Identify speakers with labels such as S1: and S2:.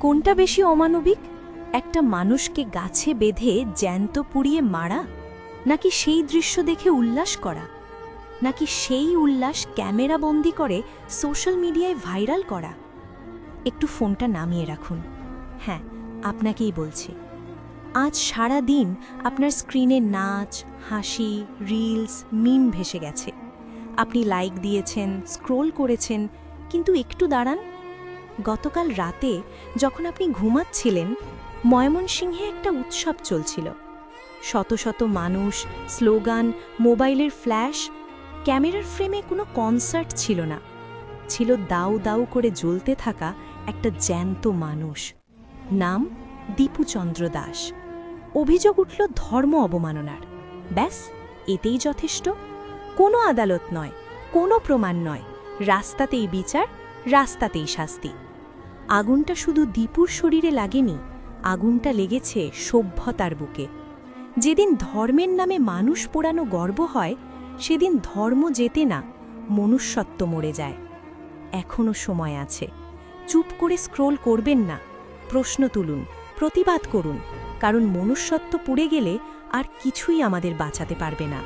S1: কোনটা বেশি অমানবিক, একটা মানুষকে গাছে বেঁধে জ্যান্ত পুড়িয়ে মারা, নাকি সেই দৃশ্য দেখে উল্লাস করা, নাকি সেই উল্লাস ক্যামেরা বন্দি করে সোশ্যাল মিডিয়ায় ভাইরাল করা? একটু ফোনটা নামিয়ে রাখুন। হ্যাঁ, আপনাকেই বলছি। আজ সারা দিন আপনার স্ক্রিনে নাচ, হাসি, রিলস, মিম ভেসে গেছে। আপনি লাইক দিয়েছেন, স্ক্রোল করেছেন, কিন্তু একটু দাঁড়ান। গতকাল রাতে যখন আপনি ঘুমাচ্ছিলেন, ময়মনসিংহে একটা উৎসব চলছিল। শত শত মানুষ, স্লোগান, মোবাইলের ফ্ল্যাশ। ক্যামেরার ফ্রেমে কোনো কনসার্ট ছিল না, ছিল দাউ দাউ করে জ্বলতে থাকা একটা জ্যান্ত মানুষ। নাম দীপুচন্দ্র দাস। অভিযোগ উঠল ধর্ম অবমাননার। ব্যাস, এতেই যথেষ্ট। কোনো আদালত নয়, কোনো প্রমাণ নয়, রাস্তাতেই বিচার, রাস্তাতেই শাস্তি। আগুনটা শুধু দীপুর শরীরে লাগেনি, আগুনটা লেগেছে সভ্যতার বুকে। যেদিন ধর্মের নামে মানুষ পোড়ানো গর্ব হয়, সেদিন ধর্ম জেতে না, মনুষ্যত্ব মরে যায়। এখনও সময় আছে। চুপ করে স্ক্রোল করবেন না, প্রশ্ন তুলুন, প্রতিবাদ করুন, কারণ মনুষ্যত্ব পুড়ে গেলে আর কিছুই আমাদের বাঁচাতে পারবে না।